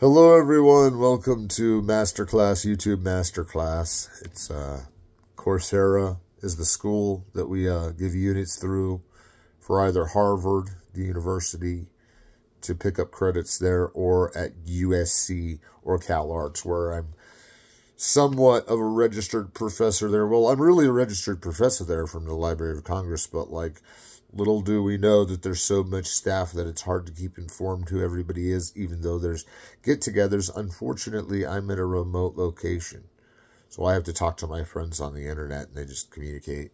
Hello everyone, welcome to Masterclass, YouTube Masterclass. It's Coursera is the school that we give units through for either Harvard, the university, to pick up credits there, or at USC or Calarts, where I'm somewhat of a registered professor there. Well, I'm really a registered professor there from the Library of Congress, but like, little do we know that there's so much staff that it's hard to keep informed who everybody is, even though there's get-togethers. Unfortunately, I'm in a remote location, so I have to talk to my friends on the internet, and they just communicate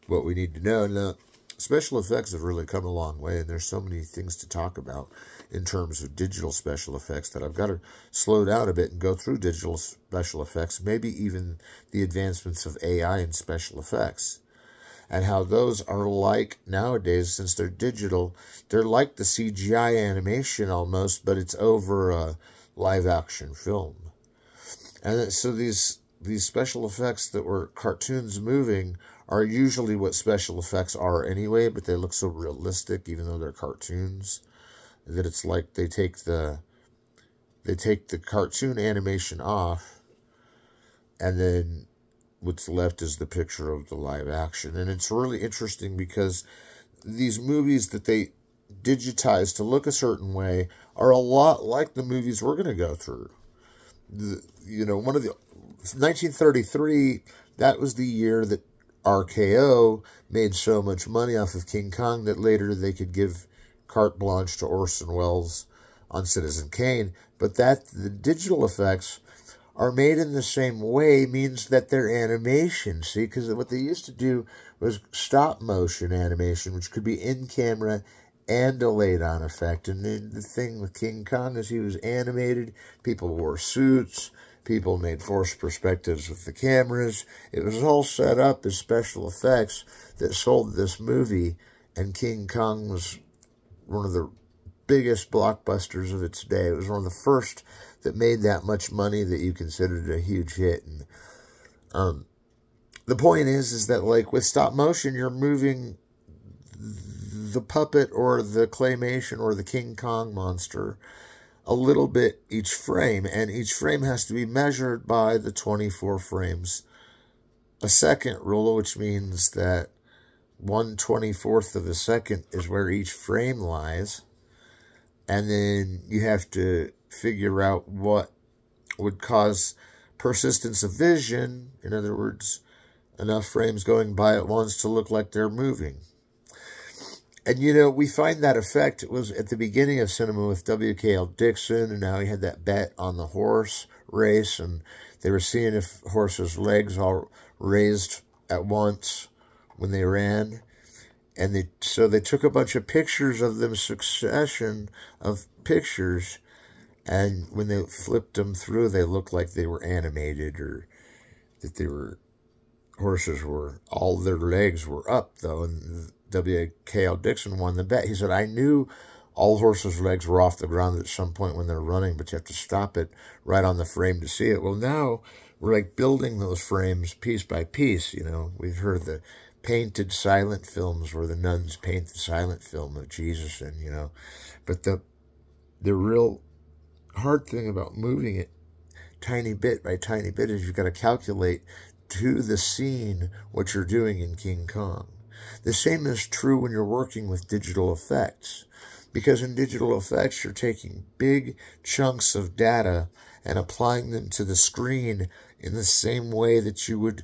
what we need to know. Now, special effects have really come a long way, and there's so many things to talk about in terms of digital special effects that I've got to slow down a bit and go through digital special effects, maybe even the advancements of AI in special effects, and how those are like nowadays, since they're digital, they're like the CGI animation almost, but it's over a live action film. And so these special effects that were cartoons moving are usually what special effects are anyway, but they look so realistic even though they're cartoons, that it's like they take the cartoon animation off, and then what's left is the picture of the live action. And it's really interesting because these movies that they digitize to look a certain way are a lot like the movies we're going to go through. One of the 1933, that was the year that RKO made so much money off of King Kong that later they could give carte blanche to Orson Welles on Citizen Kane. But that the digital effects are made in the same way means that they're animation, see? Because what they used to do was stop-motion animation, which could be in-camera and a laid-on effect. And the thing with King Kong is he was animated, people wore suits, people made forced perspectives with the cameras. It was all set up as special effects that sold this movie, and King Kong was one of the biggest blockbusters of its day. It was one of the first that made that much money that you considered a huge hit. And the point is that like with stop motion, you're moving the puppet or the claymation or the King Kong monster a little bit each frame, and each frame has to be measured by the 24 frames a second rule, which means that 1/24 of a second is where each frame lies. And then you have to figure out what would cause persistence of vision. In other words, enough frames going by at once to look like they're moving. And, we find that effect. It was at the beginning of cinema with W.K.L. Dixon, and now he had that bet on the horse race, and they were seeing if horses' legs all raised at once when they ran. And so they took a bunch of pictures of them, succession of pictures, and when they flipped them through, they looked like they were animated, or that horses were, all their legs were up, though. And W.K.L. Dixon won the bet. He said, I knew all horses' legs were off the ground at some point when they're running, but you have to stop it right on the frame to see it. Well, now we're like building those frames piece by piece. We've heard the painted silent films where the nuns paint the silent film of Jesus, and but the real hard thing about moving it tiny bit by tiny bit is you've got to calculate to the scene what you're doing in King Kong. The same is true when you're working with digital effects, because in digital effects you're taking big chunks of data and applying them to the screen in the same way that you would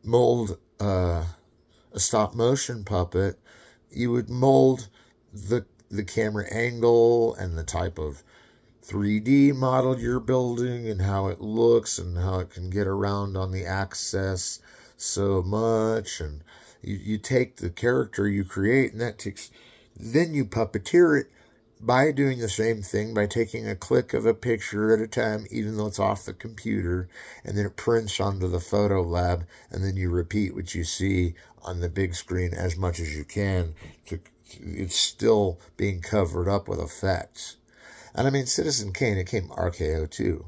mold a stop-motion puppet. You would mold the camera angle and the type of 3D model you're building and how it looks and how it can get around on the axis so much. And you take the character you create, and then you puppeteer it by doing the same thing, by taking a click of a picture at a time, even though it's off the computer, and then it prints onto the photo lab, and then you repeat what you see on the big screen as much as you can. It's still being covered up with effects. And I mean, Citizen Kane, it came RKO too.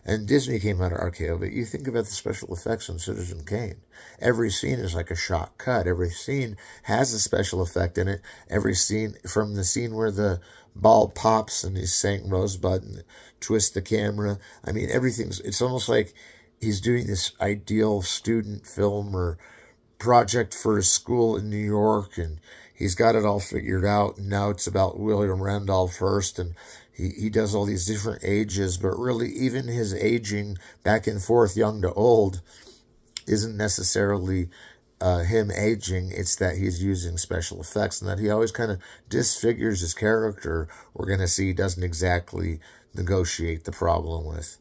And Disney came out of RKO, but you think about the special effects on Citizen Kane. Every scene is like a shot cut. Every scene has a special effect in it. Every scene, from the scene where the ball pops and he's saying Rosebud and twist the camera. I mean, it's almost like he's doing this ideal student film or project for his school in New York, and he's got it all figured out, and now it's about William Randolph Hearst, and he does all these different ages, but really even his aging back and forth, young to old, isn't necessarily him aging. It's that he's using special effects, and that he always kind of disfigures his character. We're going to see he doesn't exactly negotiate the problem with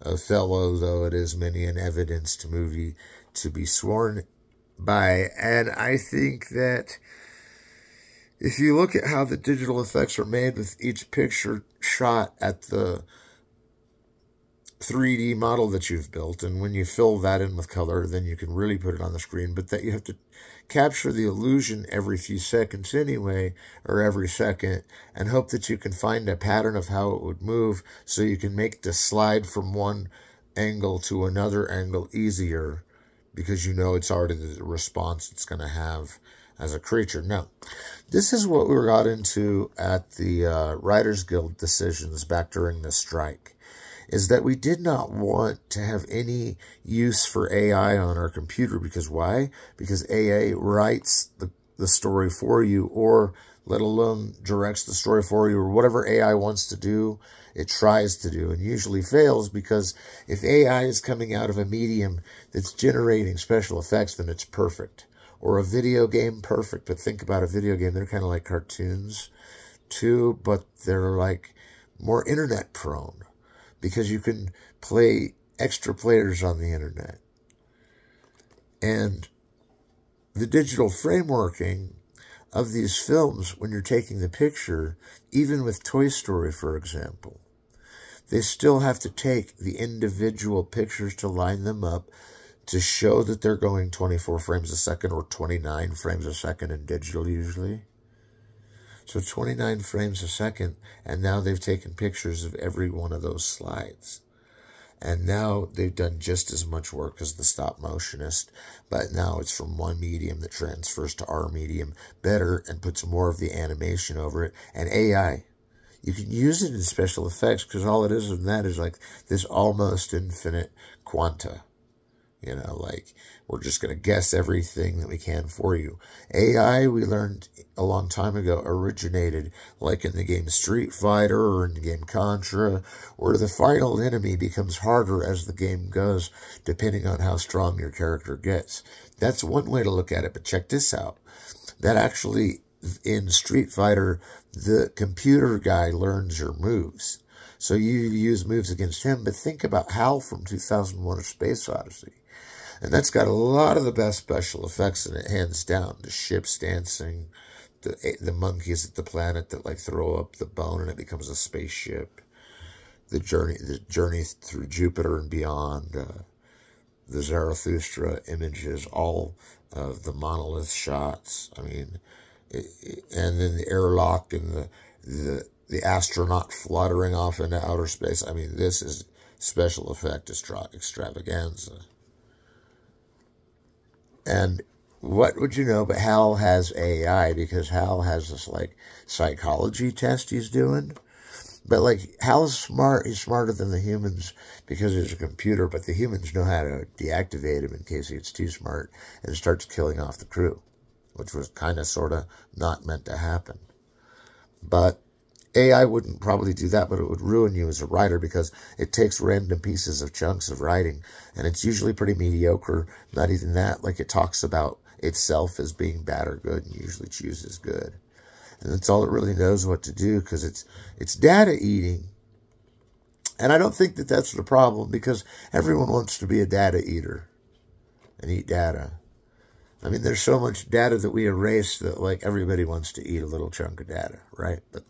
Othello, though it is many an evidence to movie to be sworn by. And I think that if you look at how the digital effects are made with each picture shot at the 3D model that you've built, and when you fill that in with color, then you can really put it on the screen, but that you have to capture the illusion every few seconds anyway, or every second, and hope that you can find a pattern of how it would move so you can make the slide from one angle to another angle easier, because you know it's already the response it's going to have as a creature. Now, this is what we got into at the Writers Guild decisions back during the strike, is that we did not want to have any use for AI on our computer. Because why? Because AI writes the story for you, or let alone directs the story for you, or whatever AI wants to do, it tries to do, and usually fails, because if AI is coming out of a medium that's generating special effects, then it's perfect. Or a video game, perfect. But think about a video game, they're kind of like cartoons too, but they're like more internet prone, because you can play extra players on the internet. And the digital frameworking of these films, when you're taking the picture, even with Toy Story, for example, they still have to take the individual pictures to line them up to show that they're going 24 frames a second, or 29 frames a second in digital usually. So 29 frames a second, and now they've taken pictures of every one of those slides. And now they've done just as much work as the stop motionist, but now it's from one medium that transfers to our medium better and puts more of the animation over it. And AI, you can use it in special effects, because all it is in that is like this almost infinite quanta. You know, like, we're just going to guess everything that we can for you. AI, we learned a long time ago, originated like in the game Street Fighter or in the game Contra, where the final enemy becomes harder as the game goes, depending on how strong your character gets. That's one way to look at it, but check this out. That actually, in Street Fighter, the computer guy learns your moves. So you use moves against him, but think about HAL from 2001: A Space Odyssey. And that's got a lot of the best special effects in it, hands down. The ships dancing, the monkeys at the planet that like throw up the bone and it becomes a spaceship. The journey through Jupiter and beyond. The Zarathustra images, all of the monolith shots. I mean, and then the airlock and the astronaut fluttering off into outer space. I mean, this is special effect extravaganza. And what would you know, but Hal has AI, because Hal has this, like, psychology test he's doing. But, like, Hal's smart. He's smarter than the humans because he's a computer, but the humans know how to deactivate him in case he gets too smart and starts killing off the crew, which was kind of, sort of, not meant to happen. But AI wouldn't probably do that, but it would ruin you as a writer, because it takes random pieces of chunks of writing, and it's usually pretty mediocre. Not even that. Like, it talks about itself as being bad or good, and usually chooses good. And that's all it really knows what to do, because it's data eating. And I don't think that that's the problem, because everyone wants to be a data eater and eat data. I mean, there's so much data that we erase that, like, everybody wants to eat a little chunk of data, right? But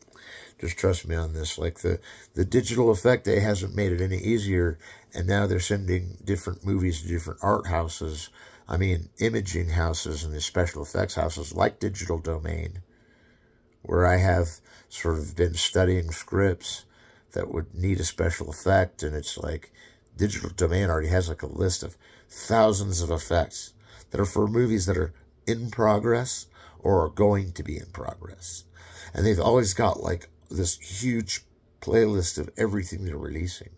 just trust me on this. Like, the digital effect day hasn't made it any easier, and now they're sending different movies to different art houses. I mean, imaging houses and the special effects houses, like Digital Domain, where I have sort of been studying scripts that would need a special effect, and it's like Digital Domain already has like a list of thousands of effects that are for movies that are in progress or are going to be in progress. And they've always got like this huge playlist of everything they're releasing.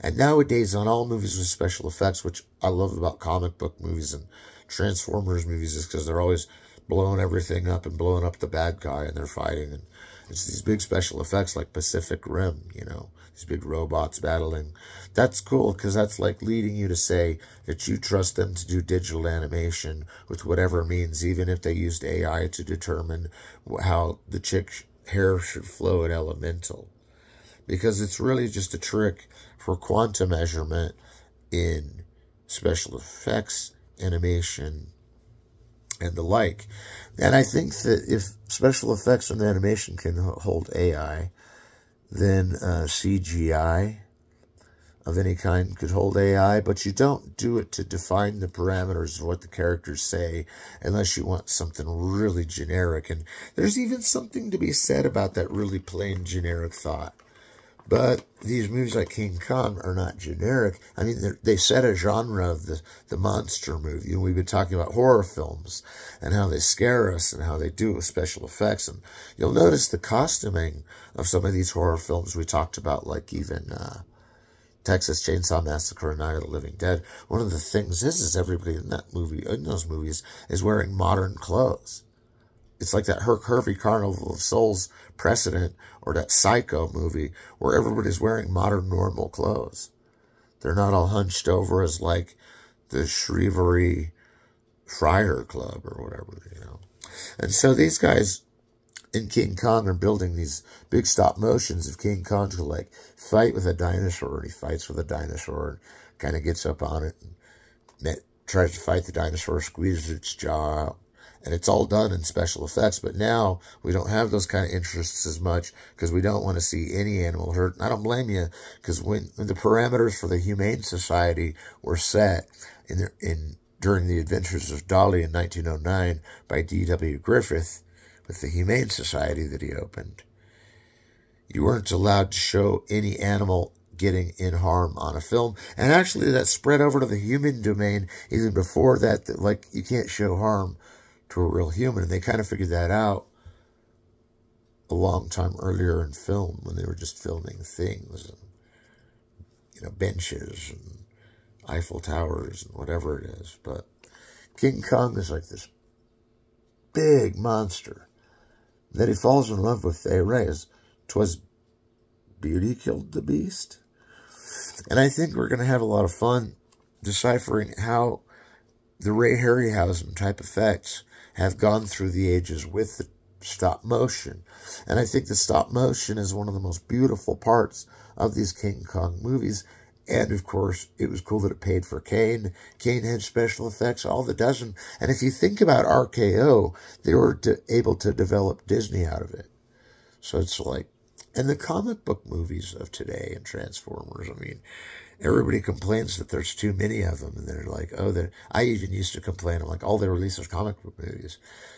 And nowadays, on all movies with special effects, which I love about comic book movies and Transformers movies, is because they're always blowing everything up and blowing up the bad guy, and they're fighting. And it's these big special effects like Pacific Rim, you know, these big robots battling. That's cool, because that's like leading you to say that you trust them to do digital animation with whatever means, even if they used AI to determine how the chick's hair should flow at Elemental. Because it's really just a trick for quantum measurement in special effects, animation, and the like. And I think that if special effects and animation can hold AI, then CGI of any kind could hold AI, but you don't do it to define the parameters of what the characters say unless you want something really generic. And there's even something to be said about that really plain generic thought. But these movies like King Kong are not generic. I mean, they set a genre of the monster movie. And we've been talking about horror films and how they scare us and how they do with special effects. And you'll notice the costuming of some of these horror films we talked about, like even Texas Chainsaw Massacre and Night of the Living Dead. One of the things is everybody in that movie, in those movies, is wearing modern clothes. It's like that Herbie Carnival of Souls precedent, or that Psycho movie where everybody's wearing modern normal clothes. They're not all hunched over as like the Shrewsbury Friar Club or whatever, you know. And so these guys in King Kong are building these big stop motions of King Kong to like fight with a dinosaur, and he fights with a dinosaur and kind of gets up on it and tries to fight the dinosaur, squeezes its jaw out. And it's all done in special effects. But now we don't have those kind of interests as much because we don't want to see any animal hurt. And I don't blame you, because when the parameters for the Humane Society were set during the Adventures of Dolly in 1909 by D.W. Griffith with the Humane Society that he opened, you weren't allowed to show any animal getting in harm on a film. And actually that spread over to the human domain even before that, like you can't show harm to a real human. And they kind of figured that out a long time earlier in film when they were just filming things and, you know, benches and Eiffel Towers and whatever it is. But King Kong is like this big monster that he falls in love with. They raise 'twas beauty killed the beast. And I think we're going to have a lot of fun deciphering how the Ray Harryhausen type effects have gone through the ages with the stop motion. And I think the stop motion is one of the most beautiful parts of these King Kong movies. And, of course, it was cool that it paid for Kane. Kane had special effects, all the dozen. And if you think about RKO, they were able to develop Disney out of it. So it's like, and the comic book movies of today and Transformers, I mean, everybody complains that there's too many of them. And they're like, oh, I even used to complain. I'm like, all they release is comic book movies.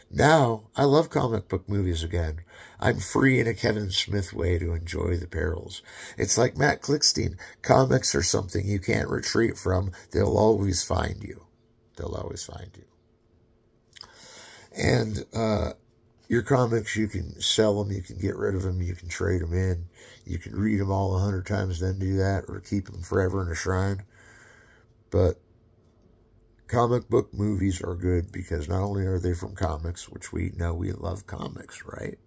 Now, I love comic book movies again. I'm free in a Kevin Smith way to enjoy the perils. It's like Matt Klickstein. Comics are something you can't retreat from. They'll always find you. They'll always find you. And your comics, you can sell them, you can get rid of them, you can trade them in. You can read them all 100 times, then do that, or keep them forever in a shrine. But comic book movies are good because not only are they from comics, which we know we love comics, right?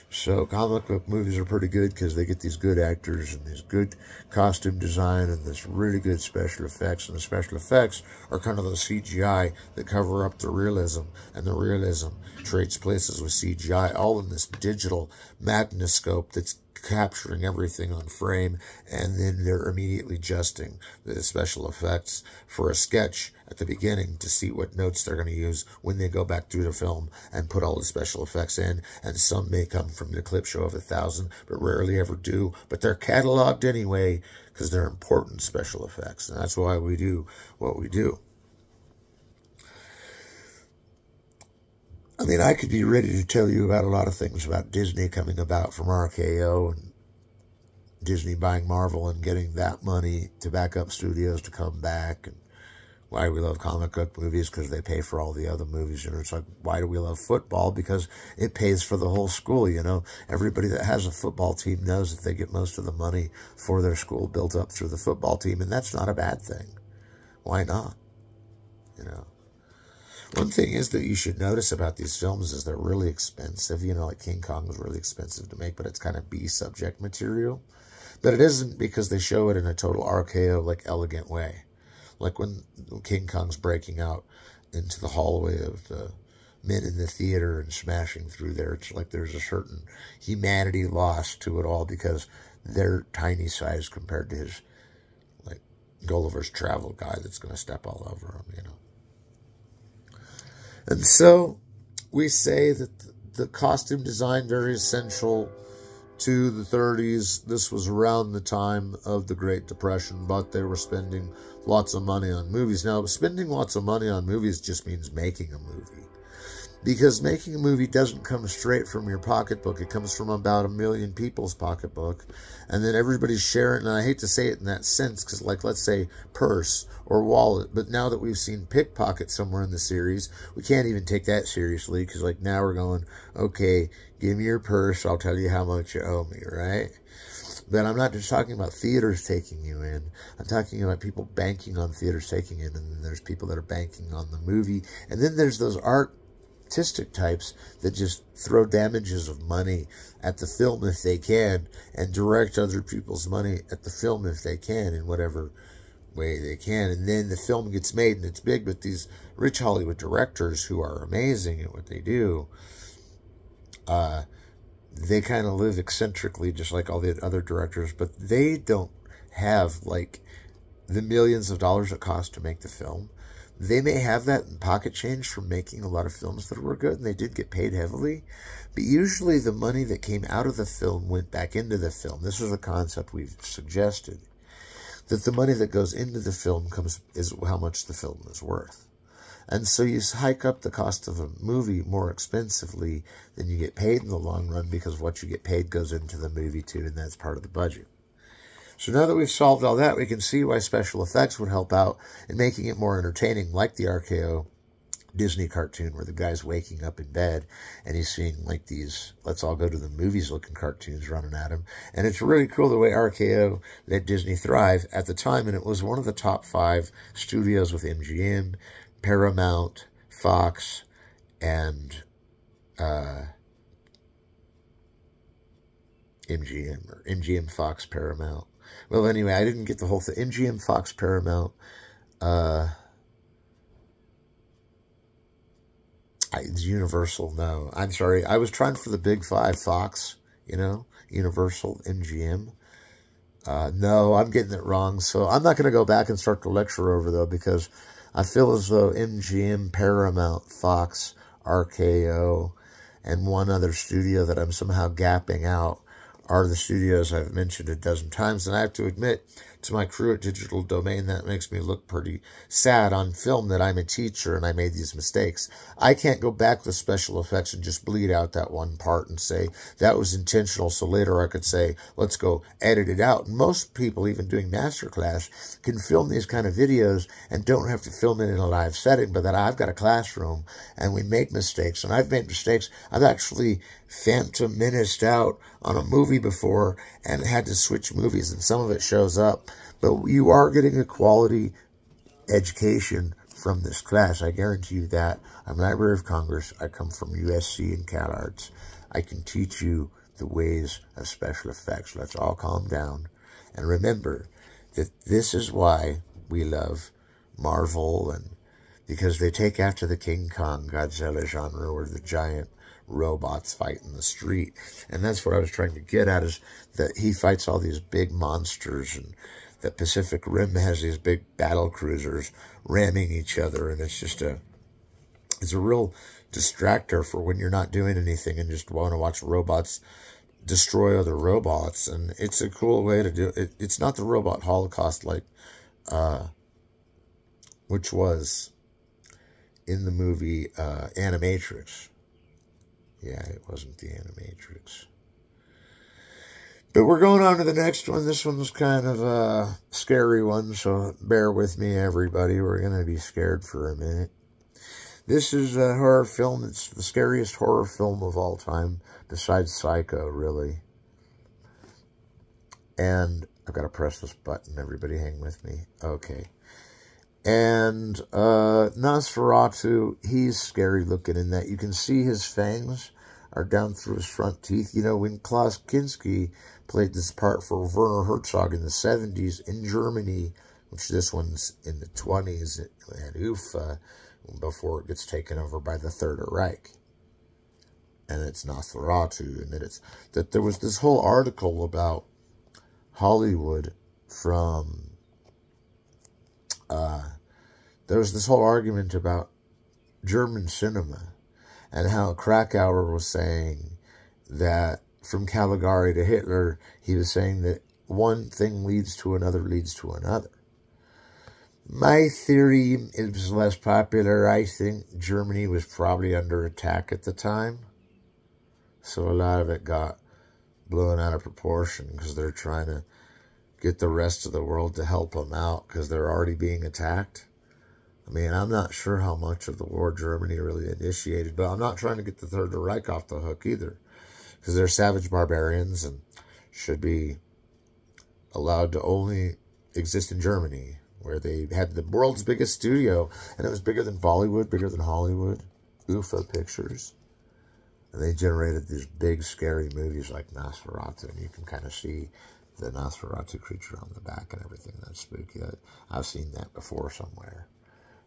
So comic book movies are pretty good because they get these good actors and these good costume design and this really good special effects. And the special effects are kind of the CGI that cover up the realism. And the realism trades places with CGI, all in this digital magnoscope that's capturing everything on frame, and then they're immediately adjusting the special effects for a sketch at the beginning to see what notes they're going to use when they go back through the film and put all the special effects in. And some may come from the clip show of 1,000, but rarely ever do. But they're cataloged anyway because they're important special effects, and that's why we do what we do. I mean, I could be ready to tell you about a lot of things about Disney coming about from RKO and Disney buying Marvel and getting that money to back up studios to come back and Why do we love comic book movies? Because they pay for all the other movies. And it's like, why do we love football? Because it pays for the whole school, you know. Everybody that has a football team knows that they get most of the money for their school built up through the football team, and that's not a bad thing. Why not? You know. One thing is that you should notice about these films is they're really expensive. You know, like King Kong was really expensive to make, but it's kind of B subject material. But it isn't, because they show it in a total RKO, like, elegant way. Like when King Kong's breaking out into the hallway of the men in the theater and smashing through there. It's like there's a certain humanity lost to it all because they're tiny size compared to his, like, Gulliver's Travel guy that's going to step all over him, you know. And so we say that the costume design, very essential to the 30s. This was around the time of the Great Depression, but they were spending lots of money on movies. Now, spending lots of money on movies just means making a movie. Because making a movie doesn't come straight from your pocketbook. It comes from about 1 million people's pocketbook. And then everybody's sharing. And I hate to say it in that sense, because, like, let's say purse or wallet. But now that we've seen pickpocket somewhere in the series, we can't even take that seriously. Because, like, now we're going, okay, give me your purse. I'll tell you how much you owe me, right? But I'm not just talking about theaters taking you in. I'm talking about people banking on theaters taking in. And then there's people that are banking on the movie. And then there's those artistic types that just throw damages of money at the film if they can, and direct other people's money at the film if they can, in whatever way they can. And then the film gets made and it's big. But these rich Hollywood directors who are amazing at what they do, they kind of live eccentrically just like all the other directors, but they don't have, like, the millions of dollars it costs to make the film. They may have that in pocket change from making a lot of films that were good, and they did get paid heavily, but usually the money that came out of the film went back into the film. This is a concept we've suggested, that the money that goes into the film is how much the film is worth. And so you hike up the cost of a movie more expensively than you get paid in the long run, because what you get paid goes into the movie too, and that's part of the budget. So now that we've solved all that, we can see why special effects would help out in making it more entertaining, like the RKO Disney cartoon where the guy's waking up in bed and he's seeing, like, these let's all go to the movies looking cartoons running at him. And it's really cool the way RKO let Disney thrive at the time, and it was one of the top 5 studios with MGM, Paramount, Fox, and MGM, or MGM, Fox, Paramount. Well, anyway, I didn't get the whole thing. MGM, Fox, Paramount, Universal, no. I'm sorry. I was trying for the big 5, Fox, you know, Universal, MGM. No, I'm getting it wrong. So I'm not going to go back and start the lecture over, though, because I feel as though MGM, Paramount, Fox, RKO, and one other studio that I'm somehow gapping out are the studios I've mentioned a dozen times. And I have to admit to my crew at Digital Domain, that makes me look pretty sad on film that I'm a teacher and I made these mistakes. I can't go back with special effects and just bleed out that one part and say that was intentional, so later I could say, let's go edit it out. And most people, even doing Masterclass, can film these kind of videos and don't have to film it in a live setting, but that I've got a classroom and we make mistakes. And I've made mistakes. I've actually Phantom menaced out on a movie before and had to switch movies, and some of it shows up. But you are getting a quality education from this class. I guarantee you that. I'm Library of Congress. I come from USC and Calarts. I can teach you the ways of special effects. Let's all calm down. And remember that this is why we love Marvel, and because they take after the King Kong Godzilla genre, where the giant robots fight in the street. And that's what I was trying to get at, is that he fights all these big monsters, and that Pacific Rim has these big battle cruisers ramming each other, and it's a real distractor for when you're not doing anything and just want to watch robots destroy other robots. And it's a cool way to do it. It's not the robot holocaust like which was in the movie Animatrix. Yeah, it wasn't the Animatrix. But we're going on to the next one. This one's kind of a scary one, so bear with me, everybody. We're going to be scared for a minute. This is a horror film. It's the scariest horror film of all time, besides Psycho, really. And I've got to press this button. Everybody hang with me. Okay. And Nosferatu, he's scary looking in that you can see his fangs are down through his front teeth. You know, when Klaus Kinski played this part for Werner Herzog in the 70s in Germany, which this one's in the 20s at UFA, before it gets taken over by the Third Reich. And it's Nosferatu. And that there was this whole article about Hollywood from... there was this whole argument about German cinema and how Krakauer was saying that from Caligari to Hitler, he was saying that one thing leads to another leads to another. My theory is less popular. I think Germany was probably under attack at the time. So a lot of it got blown out of proportion because they're trying to get the rest of the world to help them out because they're already being attacked. I mean, I'm not sure how much of the war Germany really initiated, but I'm not trying to get the Third Reich off the hook either, because they're savage barbarians and should be allowed to only exist in Germany, where they had the world's biggest studio, and it was bigger than Bollywood, bigger than Hollywood, UFA Pictures. And they generated these big, scary movies like Nosferatu, and you can kind of see the Nosferatu creature on the back and everything. That's spooky. I've seen that before somewhere.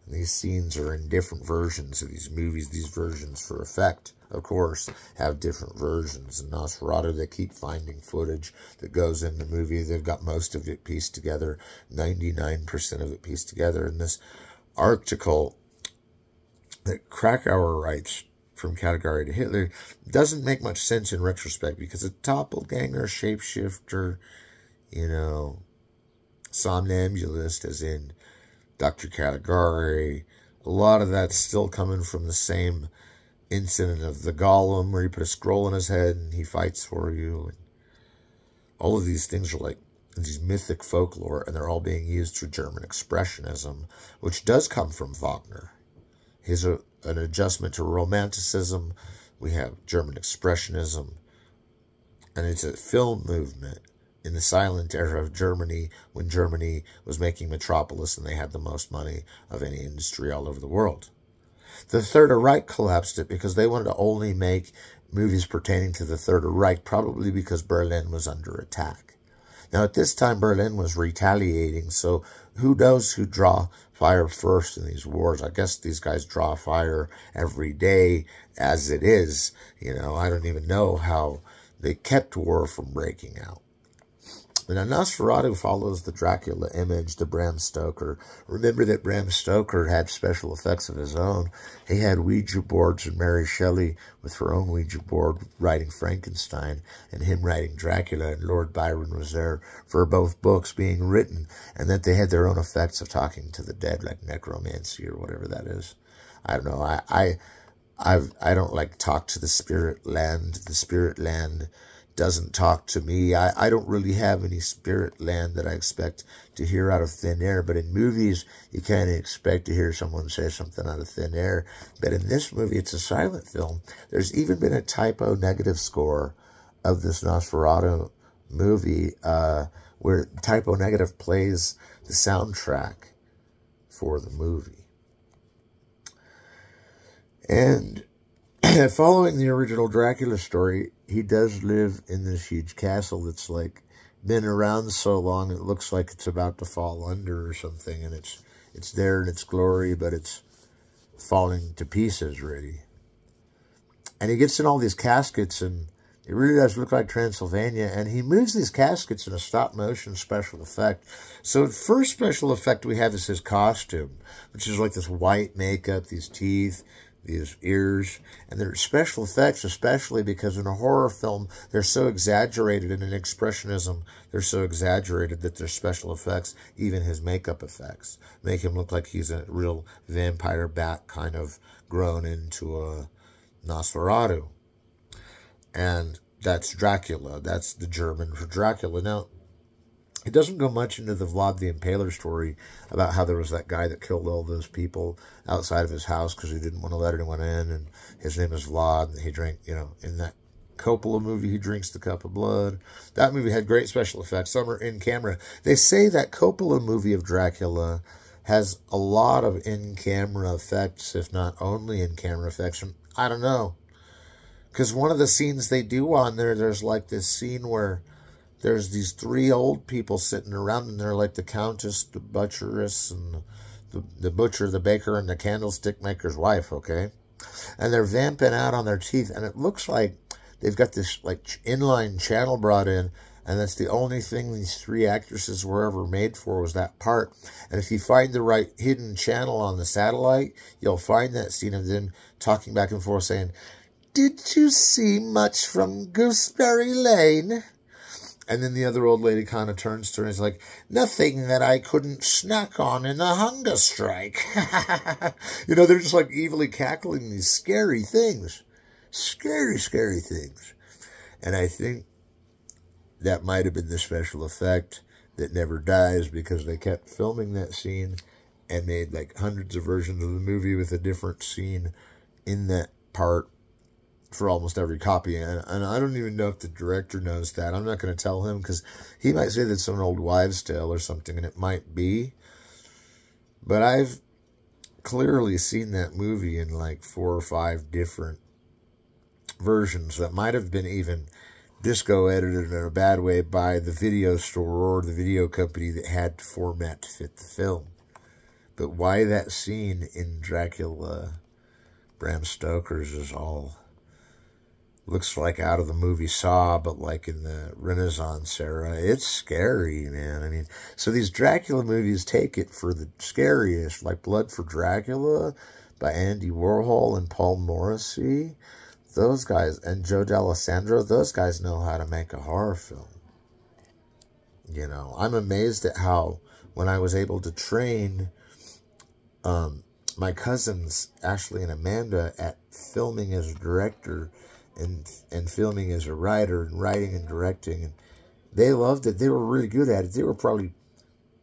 And these scenes are in different versions of these movies. These versions, for effect, of course, have different versions. In Nosferatu, they keep finding footage that goes in the movie. They've got most of it pieced together, 99% of it pieced together. In this article that Krakauer writes from Caligari to Hitler doesn't make much sense in retrospect, because a doppelganger, shapeshifter, you know, somnambulist, as in Dr. Caligari, a lot of that's still coming from the same incident of the Golem, where you put a scroll in his head and he fights for you. And all of these things are like these mythic folklore, and they're all being used through German Expressionism, which does come from Wagner. He's an adjustment to Romanticism. We have German Expressionism, and it's a film movement in the silent era of Germany, when Germany was making Metropolis and they had the most money of any industry all over the world. The Third Reich collapsed it because they wanted to only make movies pertaining to the Third Reich, probably because Berlin was under attack. Now, at this time, Berlin was retaliating, so who knows who draw fire first in these wars? I guess these guys draw fire every day as it is. You know, I don't even know how they kept war from breaking out. Now, Nosferatu follows the Dracula image to Bram Stoker. Remember that Bram Stoker had special effects of his own. He had Ouija boards, and Mary Shelley with her own Ouija board writing Frankenstein, and him writing Dracula, and Lord Byron was there for both books being written, and that they had their own effects of talking to the dead, like necromancy or whatever that is. I don't know. I don't like talk to the spirit land. The spirit land doesn't talk to me. I don't really have any spirit land that I expect to hear out of thin air, but in movies, you kind of expect to hear someone say something out of thin air. But in this movie, it's a silent film. There's even been a typo negative score of this Nosferatu movie, where typo negative plays the soundtrack for the movie. And following the original Dracula story, he does live in this huge castle that's like been around so long it looks like it's about to fall under or something, and it's there in its glory, but it's falling to pieces really. And he gets in all these caskets, and it really does look like Transylvania, and he moves these caskets in a stop-motion special effect. So the first special effect we have is his costume, which is like this white makeup, these teeth, these ears, and they're special effects, especially because in a horror film, they're so exaggerated, and in Expressionism, they're so exaggerated that they're special effects. Even his makeup effects make him look like he's a real vampire bat kind of grown into a Nosferatu. And that's Dracula. That's the German for Dracula. Now, it doesn't go much into the Vlad the Impaler story about how there was that guy that killed all those people outside of his house because he didn't want to let anyone in, and his name is Vlad, and he drank, in that Coppola movie, he drinks the cup of blood. That movie had great special effects. Some are in camera. They say that Coppola movie of Dracula has a lot of in-camera effects, if not only in-camera effects. And I don't know. Because one of the scenes they do on there, there's like this scene where there's these three old people sitting around, and they're like the Countess, the Butcheress, and the butcher, the baker, and the candlestick maker's wife, okay? And they're vamping out on their teeth, and it looks like they've got this like inline channel brought in, and that's the only thing these three actresses were ever made for, was that part. And if you find the right hidden channel on the satellite, you'll find that scene of them talking back and forth saying, "Did you see much from Gooseberry Lane?" And then the other old lady kind of turns to her and is like, "Nothing that I couldn't snack on in a hunger strike." They're just like evilly cackling these scary things. Scary, scary things. And I think that might have been the special effect that never dies, because they kept filming that scene and made like hundreds of versions of the movie with a different scene in that part for almost every copy. And I don't even know if the director knows that. I'm not going to tell him, because he might say that's an old wives' tale or something, and it might be. But I've clearly seen that movie in like 4 or 5 different versions that might have been even disco edited in a bad way by the video store or the video company that had to format to fit the film. But why that scene in Dracula, Bram Stoker's, is all looks like out of the movie Saw, but like in the Renaissance era. It's scary, man. I mean, so these Dracula movies take it for the scariest, like Blood for Dracula by Andy Warhol and Paul Morrissey. Those guys, and Joe D'Alessandro, those guys know how to make a horror film. I'm amazed at how, when I was able to train my cousins, Ashley and Amanda, at filming as a director and filming as a writer and writing and directing, and they loved it. They were really good at it. They were probably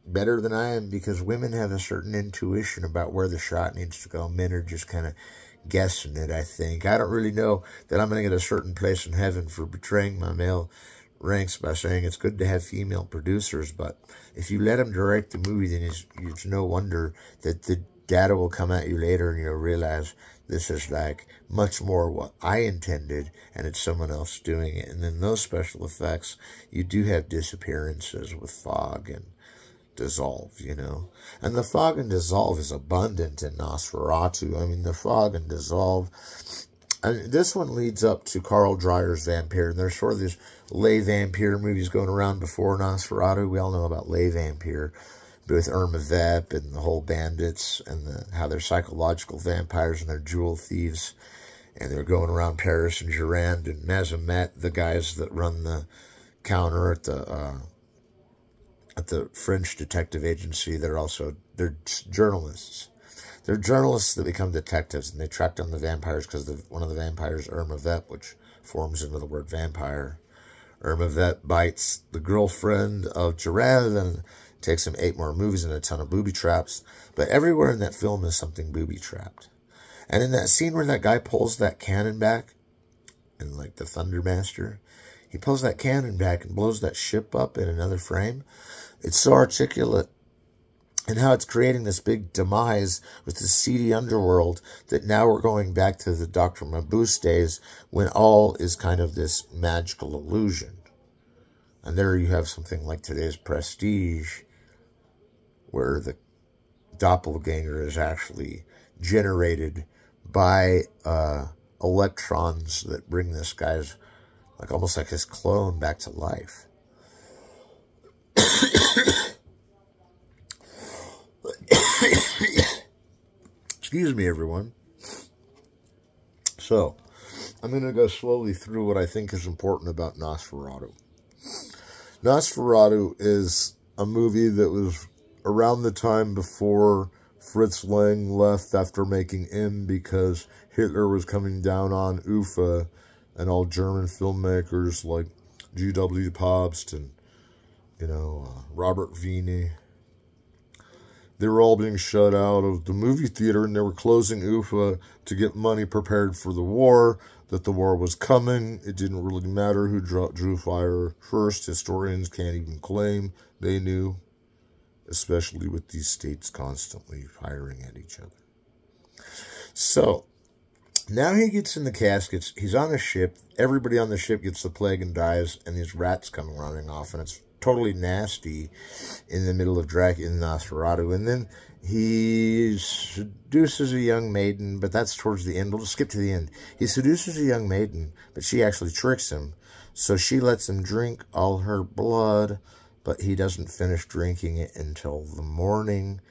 better than I am, because women have a certain intuition about where the shot needs to go. Men are just kind of guessing it, I think. I don't really know that I'm going to get a certain place in heaven for betraying my male ranks by saying it's good to have female producers, but if you let them direct the movie, then it's no wonder that the data will come at you later and you'll realize this is like much more what I intended, and it's someone else doing it. And then those special effects, you do have disappearances with fog and dissolve, and the fog and dissolve is abundant in Nosferatu. I mean, the fog and dissolve, and this one leads up to Carl Dreyer's Vampire, and there's sort of these lay vampire movies going around before Nosferatu. We all know about lay vampire with Irma Vep and the whole bandits, and how they're psychological vampires and they're jewel thieves, and they're going around Paris and Gironde and Mazamet, the guys that run the counter at the French detective agency. They're journalists. They're journalists that become detectives, and they track down the vampires because one of the vampires, Irma Vep, which forms into the word vampire. Irma Vep bites the girlfriend of Gerard, and takes him 8 more movies and a ton of booby traps. But everywhere in that film is something booby trapped. And in that scene where that guy pulls that cannon back, in like the Thundermaster, he pulls that cannon back and blows that ship up in another frame. It's so articulate, and how it's creating this big demise with the seedy underworld, that now we're going back to the Dr. Mabuse days, when all is kind of this magical illusion. And there you have something like today's Prestige, where the doppelganger is actually generated by electrons that bring this guy's, like almost like his clone, back to life. Excuse me, everyone. So, I'm going to go slowly through what I think is important about Nosferatu. Nosferatu is a movie that was around the time before Fritz Lang left after making M, because Hitler was coming down on Ufa and all German filmmakers like G.W. Pabst and, Robert Wiene. They were all being shut out of the movie theater, and they were closing UFA to get money prepared for the war, that the war was coming. It didn't really matter who drew fire first. Historians can't even claim they knew, especially with these states constantly firing at each other. So, now he gets in the caskets. He's on a ship. Everybody on the ship gets the plague and dies, and these rats come running off, and it's totally nasty in the middle of Dracula and Nosferatu. And then he seduces a young maiden, but that's towards the end. We'll just skip to the end. He seduces a young maiden, but she actually tricks him. So she lets him drink all her blood, but he doesn't finish drinking it until the morning.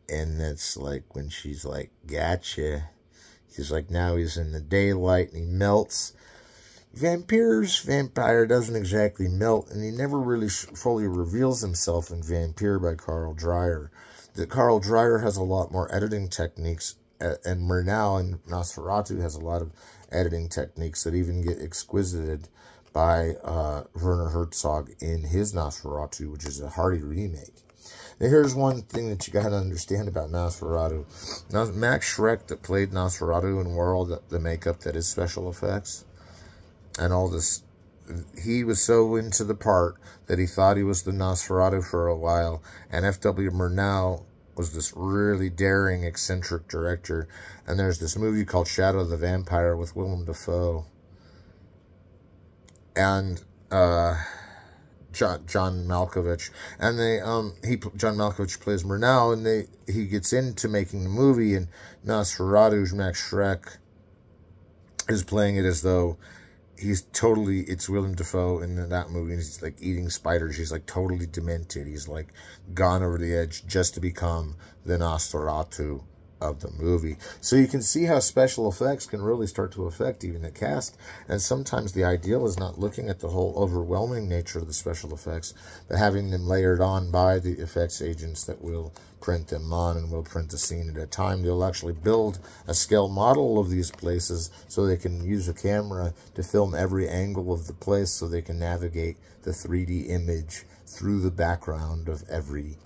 And that's like when she's like, gotcha. He's like, now he's in the daylight and he melts. Vampire doesn't exactly melt, and he never really fully reveals himself in Vampire by Carl Dreyer. That Carl Dreyer has a lot more editing techniques, and Murnau and Nosferatu has a lot of editing techniques that even get exquisited by Werner Herzog in his Nosferatu, which is a hearty remake. Now, here's one thing that you got to understand about Nosferatu. Now, Max Schreck, that played Nosferatu and wore all the makeup that is special effects, and all this, he was so into the part that he thought he was the Nosferatu for a while. And F.W. Murnau was this really daring, eccentric director. And there's this movie called Shadow of the Vampire with Willem Dafoe and John Malkovich. And John Malkovich plays Murnau, and he gets into making the movie, and Nosferatu, Max Schreck, is playing it as though it's Willem Dafoe in that movie, and he's like eating spiders. He's like totally demented. He's like gone over the edge just to become the Nosferatu of the movie. So you can see how special effects can really start to affect even the cast. And sometimes the ideal is not looking at the whole overwhelming nature of the special effects, but having them layered on by the effects agents that will print them on and will print the scene at a time. They'll actually build a scale model of these places so they can use a camera to film every angle of the place, so they can navigate the 3D image through the background of every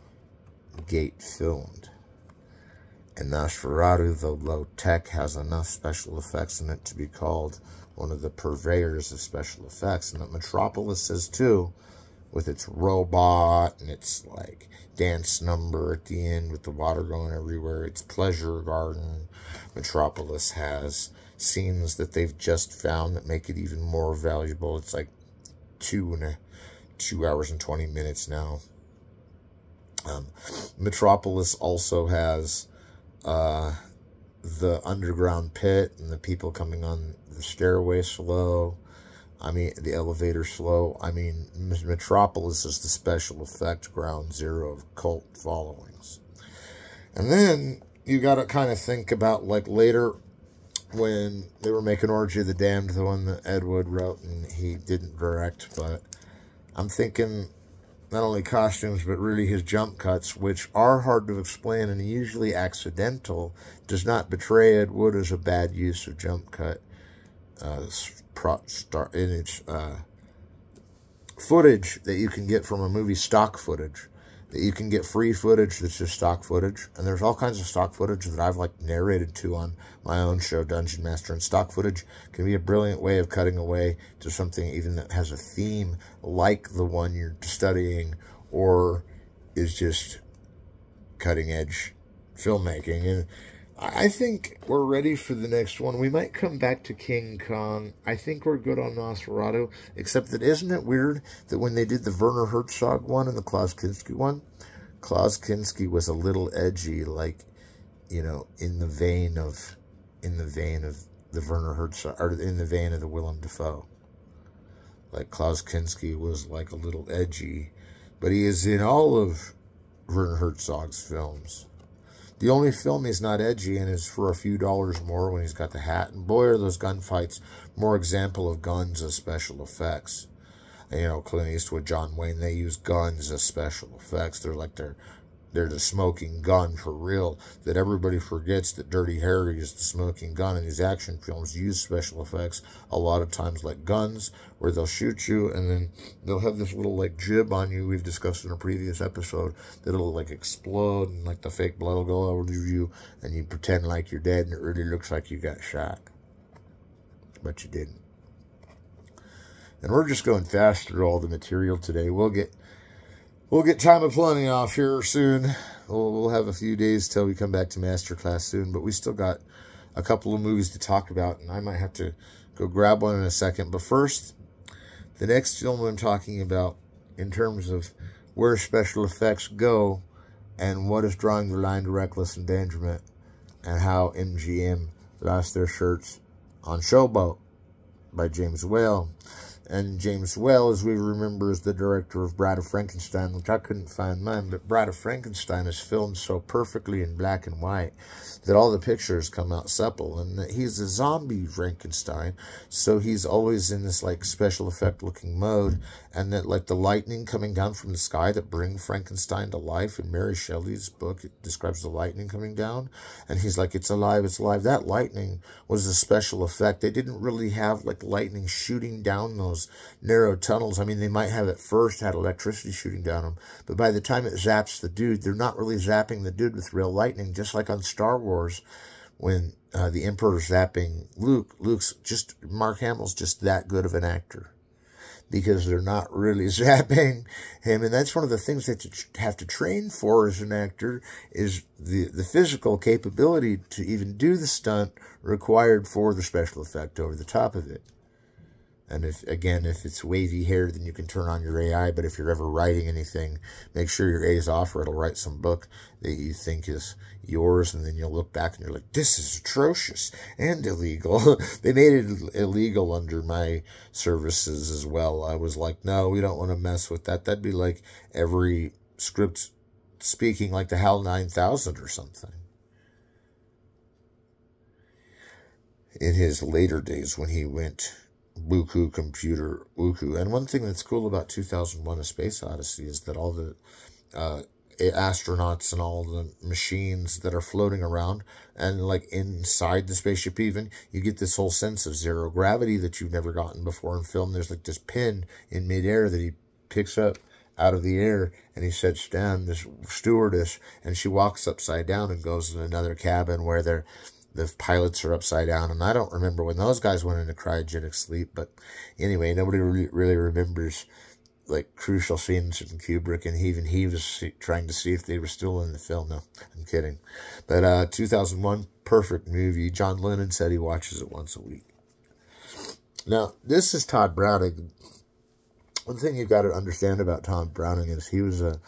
gate filmed. And Nosferatu, though low tech, has enough special effects in it to be called one of the purveyors of special effects. And that Metropolis is too, with its robot and its like dance number at the end with the water going everywhere. Its pleasure garden. Metropolis has scenes that they've just found that make it even more valuable. It's like 2 hours and 20 minutes now. Metropolis also has the underground pit and the people coming on the stairway slow. I mean, the elevator slow. I mean, Metropolis is the special effect ground zero of cult followings. And then you got to kind of think about, like, later when they were making Orgy of the Damned, the one that Ed Wood wrote and he didn't direct, but I'm thinking not only costumes, but really his jump cuts, which are hard to explain and usually accidental, does not betray Ed Wood as a bad use of jump cut in its footage that you can get from a movie, stock footage, that you can get free footage that's just stock footage. And there's all kinds of stock footage that I've like narrated to on my own show, Dungeon Master. And stock footage can be a brilliant way of cutting away to something even that has a theme like the one you're studying, or is just cutting edge filmmaking. And I think we're ready for the next one. We might come back to King Kong. I think we're good on Nosferatu, except that isn't it weird that when they did the Werner Herzog one and the Klaus Kinski one, Klaus Kinski was a little edgy, like, you know, in the vein of the Werner Herzog, or in the vein of the Willem Dafoe. Like, Klaus Kinski was like a little edgy, but he is in all of Werner Herzog's films. The only film he's not edgy in is for a few dollars more, when he's got the hat. And boy, are those gunfights more example of guns as special effects. And, you know, Clint Eastwood, John Wayne, they use guns as special effects. They're like their they're the smoking gun for real, that everybody forgets that Dirty Harry is the smoking gun, and these action films use special effects a lot of times like guns, where they'll shoot you and then they'll have this little like jib on you, we've discussed in a previous episode, that'll like explode and like the fake blood will go over you and you pretend like you're dead and it really looks like you got shot, but you didn't. And we're just going fast through all the material today. We'll get Time of Plenty off here soon. We'll have a few days till we come back to Masterclass soon, but we still got a couple of movies to talk about, and I might have to go grab one in a second. But first, the next film I'm talking about in terms of where special effects go and what is drawing the line to reckless endangerment and how MGM lost their shirts on Showboat by James Whale. And James Whale, as we remember, is the director of Bride of Frankenstein, which I couldn't find mine, but Bride of Frankenstein is filmed so perfectly in black and white that all the pictures come out supple. And he's a zombie Frankenstein, so he's always in this like special effect looking mode. And that like the lightning coming down from the sky that bring Frankenstein to life. In Mary Shelley's book, it describes the lightning coming down. And he's like, it's alive, it's alive. That lightning was a special effect. They didn't really have like lightning shooting down those narrow tunnels. I mean, they might have at first had electricity shooting down them, but by the time it zaps the dude, they're not really zapping the dude with real lightning, just like on Star Wars when the Emperor's zapping Luke. Mark Hamill's just that good of an actor, because they're not really zapping him. And that's one of the things that you have to train for as an actor, is the physical capability to even do the stunt required for the special effect over the top of it. And if it's wavy hair, then you can turn on your AI. But if you're ever writing anything, make sure your A is off, or it'll write some book that you think is yours. And then you'll look back and you're like, this is atrocious and illegal. They made it illegal under my services as well. I was like, no, we don't want to mess with that. That'd be like every script speaking like the HAL 9000 or something. In his later days when he went Buku computer Buku. And one thing that's cool about 2001: A Space Odyssey is that all the astronauts and all the machines that are floating around, and like inside the spaceship even, you get this whole sense of zero gravity that you've never gotten before in film. There's like this pin in midair that he picks up out of the air, and he sets down this stewardess, and she walks upside down and goes in another cabin where the pilots are upside down. And I don't remember when those guys went into cryogenic sleep, but anyway, nobody really remembers like crucial scenes in Kubrick, and even he was trying to see if they were still in the film. No, I'm kidding. But 2001, perfect movie. John Lennon said he watches it once a week. Now, this is Todd Browning. One thing you've got to understand about Todd Browning is he was an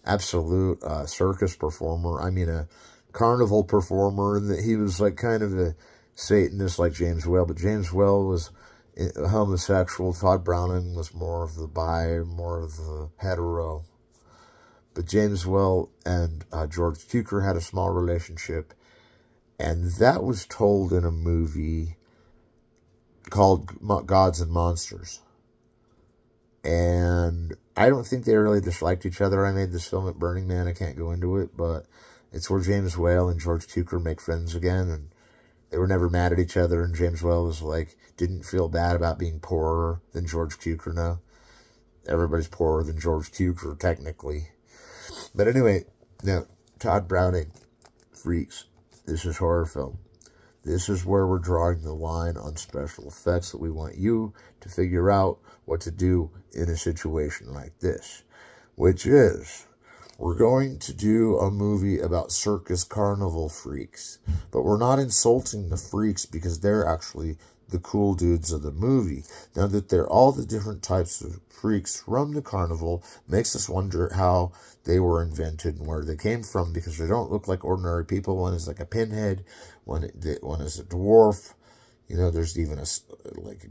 absolute circus performer. I mean, a carnival performer, and that he was like kind of a Satanist like James Whale, but James Whale was a homosexual. Todd Browning was more of the bi, more of the hetero. But James Whale and George Cukor had a small relationship, and that was told in a movie called Gods and Monsters. And I don't think they really disliked each other. I made this film at Burning Man. I can't go into it, but it's where James Whale and George Cukor make friends again, and they were never mad at each other, and James Whale was like, didn't feel bad about being poorer than George Cukor now. Everybody's poorer than George Cukor, technically. But anyway, now, Todd Browning, Freaks. This is horror film. This is where we're drawing the line on special effects that we want you to figure out what to do in a situation like this, which is, we're going to do a movie about circus carnival freaks, but we're not insulting the freaks because they're actually the cool dudes of the movie. Now that they're all the different types of freaks from the carnival makes us wonder how they were invented and where they came from, because they don't look like ordinary people. One is like a pinhead, one is a dwarf. You know, there's even a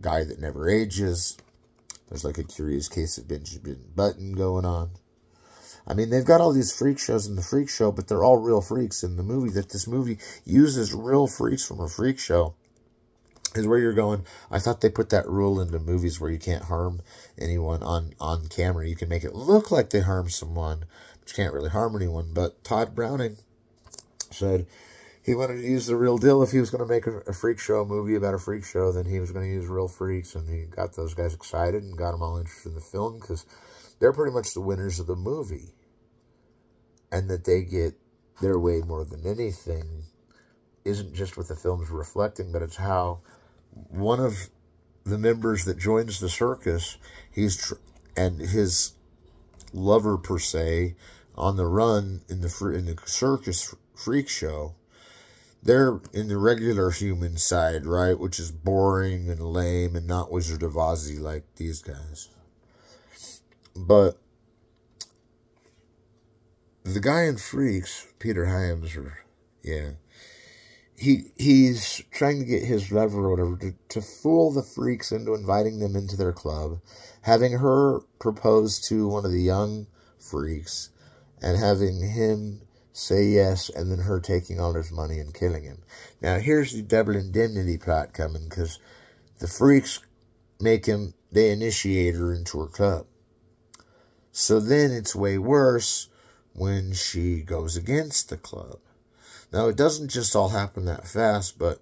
guy that never ages. There's like a curious case of Benjamin Button going on. I mean, they've got all these freak shows in the freak show, but they're all real freaks in the movie. That this movie uses real freaks from a freak show is where you're going. I thought they put that rule into movies where you can't harm anyone on camera. You can make it look like they harm someone, but can't really harm anyone. But Todd Browning said he wanted to use the real deal. If he was going to make a freak show movie about a freak show, then he was going to use real freaks. And he got those guys excited and got them all interested in the film because they're pretty much the winners of the movie. And that they get their way more than anything isn't just what the film's reflecting, but it's how one of the members that joins the circus, and his lover, per se, on the run in the circus freak show, they're in the regular human side, right? Which is boring and lame and not Wizard of Oz like these guys. But the guy in Freaks, Peter Hyams, he's trying to get his lover or whatever to fool the freaks into inviting them into their club, having her propose to one of the young freaks, and having him say yes, and then her taking all his money and killing him. Now, here's the double indemnity plot coming, because the freaks they initiate her into her club. So then it's way worse when she goes against the club. Now, it doesn't just all happen that fast, but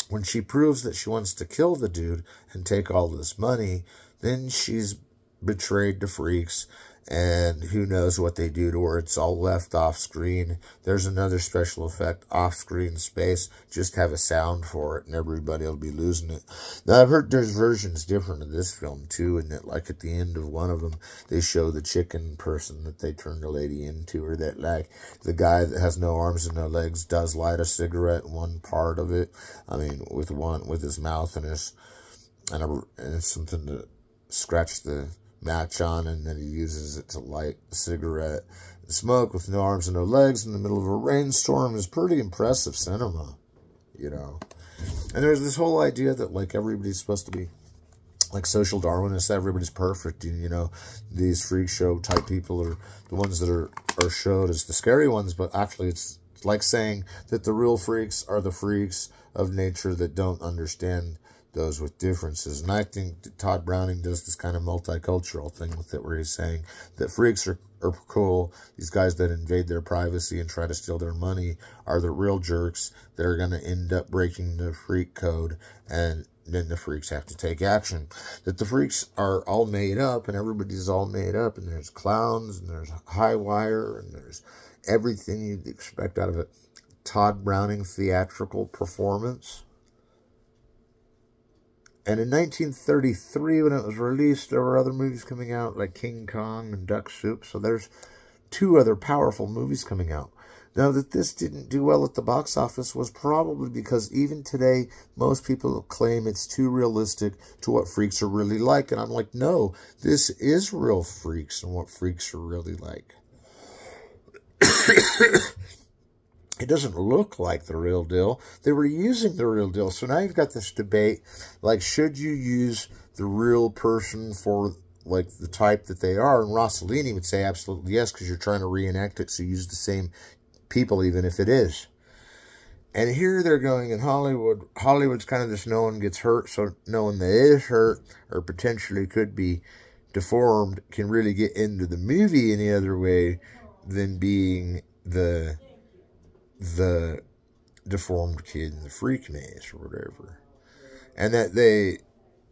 when she proves that she wants to kill the dude and take all this money, then she's betrayed the freaks, and who knows what they do to her. It's all left off screen. There's another special effect, off screen space. Just have a sound for it, and everybody will be losing it. Now, I've heard there's versions different of this film, too, and that, like, at the end of one of them, they show the chicken person that they turned the lady into, or that, like, the guy that has no arms and no legs does light a cigarette in one part of it. I mean, with his mouth and and something to scratch the match on, and then he uses it to light a cigarette and smoke with no arms and no legs in the middle of a rainstorm. Is pretty impressive cinema, you know. And there's this whole idea that, like, everybody's supposed to be like social Darwinists, everybody's perfect, and, you know, these freak show type people are the ones that are showed as the scary ones, but actually it's like saying that the real freaks are the freaks of nature that don't understand those with differences. And I think that Todd Browning does this kind of multicultural thing with it, where he's saying that freaks are cool. These guys that invade their privacy and try to steal their money are the real jerks that are going to end up breaking the freak code, and then the freaks have to take action. That the freaks are all made up, and everybody's all made up, and there's clowns, and there's high wire, and there's everything you'd expect out of a Todd Browning theatrical performance. And in 1933, when it was released, there were other movies coming out, like King Kong and Duck Soup. So there's two other powerful movies coming out. Now, that this didn't do well at the box office was probably because even today, most people claim it's too realistic to what freaks are really like. And I'm like, no, this is real freaks and what freaks are really like. It doesn't look like the real deal. They were using the real deal. So now you've got this debate, like, should you use the real person for, like, the type that they are? And Rossellini would say absolutely yes, because you're trying to reenact it, so use the same people, even if it is. And here they're going in Hollywood. Hollywood's kind of this no one gets hurt, so no one that is hurt or potentially could be deformed can really get into the movie any other way than being the deformed kid in the freak maze or whatever. And that they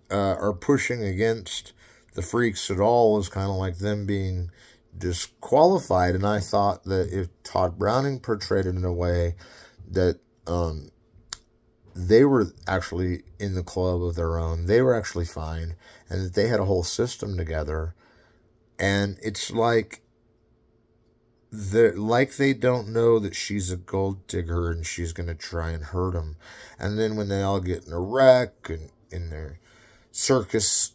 are pushing against the freaks at all is kind of like them being disqualified. And I thought that if Todd Browning portrayed it in a way that they were actually in the club of their own, they were actually fine, and that they had a whole system together, and it's like they don't know that she's a gold digger and she's going to try and hurt them. And then when they all get in a wreck and in their circus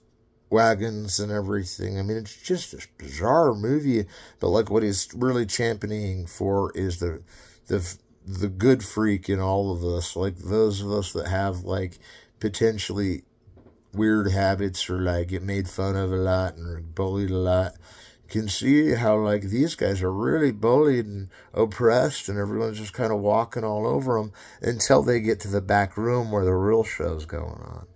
wagons and everything, I mean, it's just this bizarre movie. But like what he's really championing for is the good freak in all of us, like those of us that have like potentially weird habits or like get made fun of a lot and are bullied a lot, can see how like these guys are really bullied and oppressed, and everyone's just kind of walking all over them until they get to the back room where the real show's going on.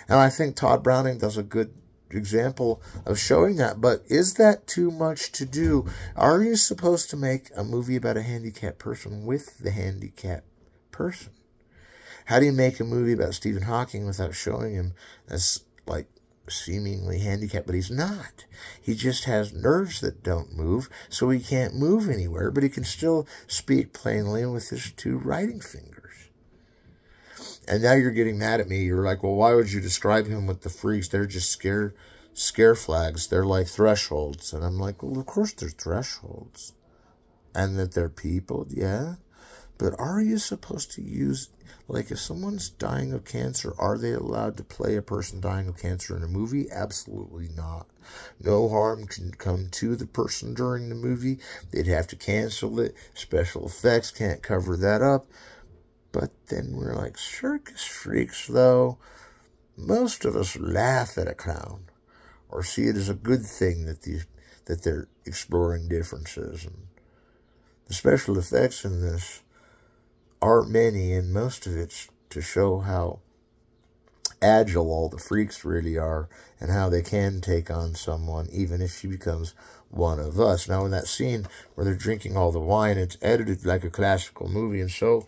And I think Todd Browning does a good example of showing that. But is that too much to do? Are you supposed to make a movie about a handicapped person with the handicapped person? How do you make a movie about Stephen Hawking without showing him as, like, seemingly handicapped? But he's not. He just has nerves that don't move, so he can't move anywhere, but he can still speak plainly with his 2 writing fingers. And now you're getting mad at me. You're like, well, why would you describe him with the freaks? They're just scare flags. They're like thresholds. And I'm like, well, of course they're thresholds. And that they're people, yeah. But are you supposed to use, like, if someone's dying of cancer, are they allowed to play a person dying of cancer in a movie? Absolutely not. No harm can come to the person during the movie. They'd have to cancel it. Special effects can't cover that up. But then we're like, circus freaks, though. Most of us laugh at a clown or see it as a good thing that they're exploring differences. And the special effects in this aren't many, and most of it's to show how agile all the freaks really are and how they can take on someone even if she becomes one of us. Now, in that scene where they're drinking all the wine, it's edited like a classical movie, and so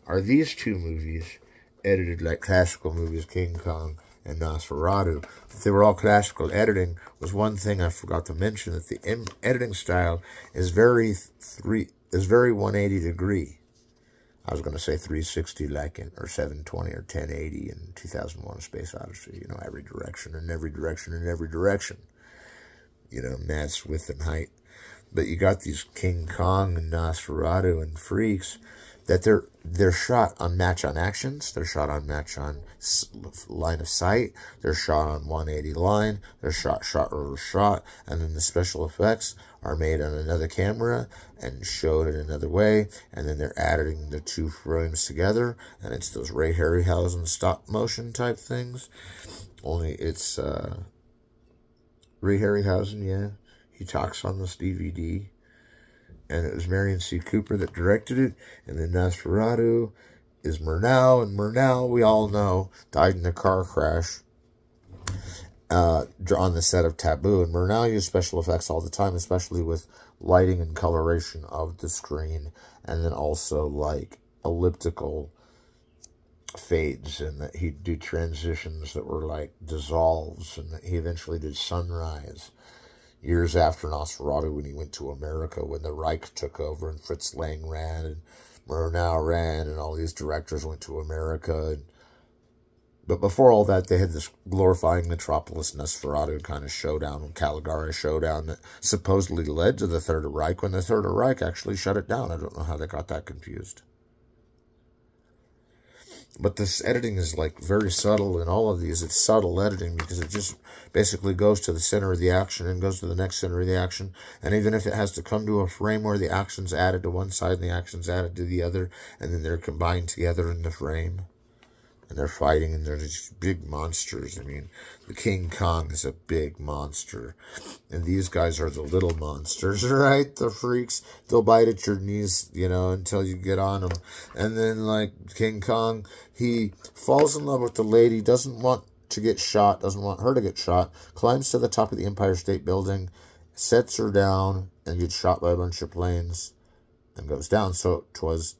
are these 2 movies edited like classical movies, King Kong and Nosferatu. If they were all classical editing, was one thing I forgot to mention, that the editing style is very 180 degree. I was going to say 360 like in, or 720 or 1080 in 2001: A Space Odyssey. You know, every direction and every direction and every direction. You know, mass width and height. But you got these King Kong and Nosferatu and freaks that they're shot on match on actions, they're shot on match on line of sight, they're shot on 180 line, they're shot over shot, and then the special effects are made on another camera and showed in another way, and then they're adding the 2 frames together, and it's those Ray Harryhausen stop motion type things. Only it's Ray Harryhausen, yeah, he talks on this DVD. And it was Marion C. Cooper that directed it. And then Nosferatu is Murnau. And Murnau, we all know, died in a car crash on the set of Taboo. And Murnau used special effects all the time, especially with lighting and coloration of the screen. And then also, like, elliptical fades. And that he'd do transitions that were, like, dissolves. And that he eventually did sunrise. Years after Nosferatu, when he went to America, when the Reich took over and Fritz Lang ran and Murnau ran and all these directors went to America. But before all that, they had this glorifying Metropolis Nosferatu kind of showdown, Caligari showdown that supposedly led to the Third Reich, when the Third Reich actually shut it down. I don't know how they got that confused. But this editing is, like, very subtle in all of these. It's subtle editing because it just basically goes to the center of the action and goes to the next center of the action. And even if it has to come to a frame where the action's added to one side and the action's added to the other, and then they're combined together in the frame, and they're fighting, and they're these big monsters. I mean, the King Kong is a big monster. And these guys are the little monsters, right? The freaks. They'll bite at your knees, you know, until you get on them. And then, like, King Kong, he falls in love with the lady, doesn't want to get shot, doesn't want her to get shot, climbs to the top of the Empire State Building, sets her down, and gets shot by a bunch of planes, and goes down. So 'twas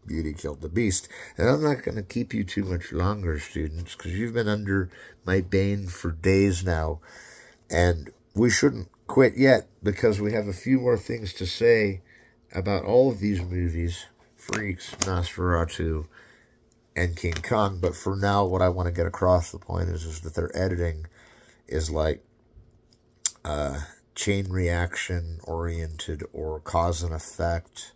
Beauty Killed the Beast. And I'm not going to keep you too much longer, students, because you've been under my bane for days now. And we shouldn't quit yet, because we have a few more things to say about all of these movies, Freaks, Nosferatu, and King Kong. But for now, what I want to get across the point is that their editing is like chain reaction oriented, or cause and effect,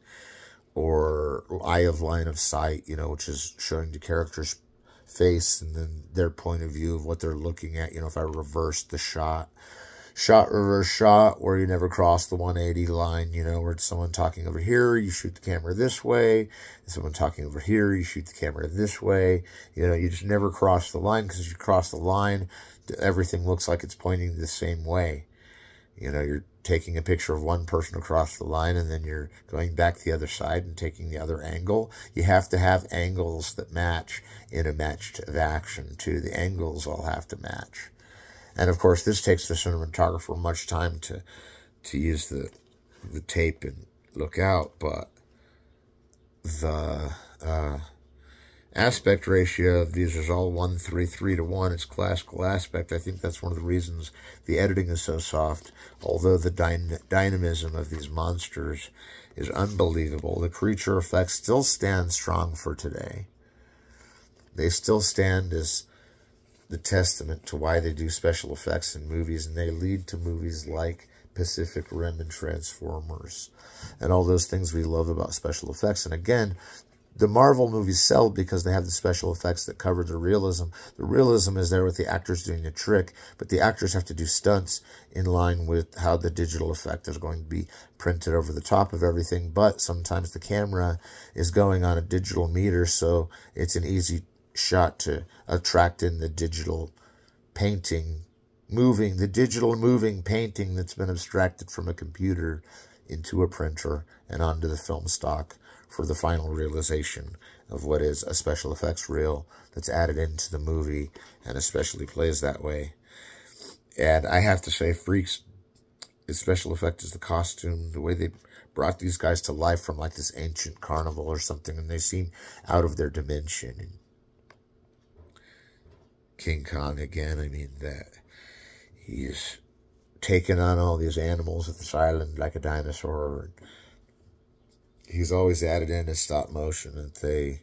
or eye of line of sight, you know, which is showing the character's face and then their point of view of what they're looking at. You know, if I reverse the shot, reverse shot, where you never cross the 180 line, you know, where it's someone talking over here, you shoot the camera this way. Someone talking over here, you shoot the camera this way. You know, you just never cross the line, because if you cross the line, everything looks like it's pointing the same way. You know, you're taking a picture of one person across the line, and then you're going back the other side and taking the other angle. You have to have angles that match in a match of action, too. The angles all have to match. And of course, this takes the cinematographer much time to use the tape and look out, but the aspect ratio of these is all 1:3 to 1. It's classical aspect. I think that's one of the reasons the editing is so soft, although the dynamism of these monsters is unbelievable. The creature effects still stand strong for today. They still stand as the testament to why they do special effects in movies, and they lead to movies like Pacific Rim and Transformers and all those things we love about special effects. And again, the Marvel movies sell because they have the special effects that cover the realism. The realism is there with the actors doing a trick, but the actors have to do stunts in line with how the digital effect is going to be printed over the top of everything. But sometimes the camera is going on a digital meter, so it's an easy shot to attract in the digital painting, the digital moving painting that's been abstracted from a computer into a printer and onto the film stock for the final realization of what is a special effects reel that's added into the movie and especially plays that way. And I have to say, Freaks, its special effect is the costume, the way they brought these guys to life from like this ancient carnival or something, and they seem out of their dimension. And King Kong, again, I mean, that he's taken on all these animals at this island like a dinosaur. He's always added in his stop motion, and they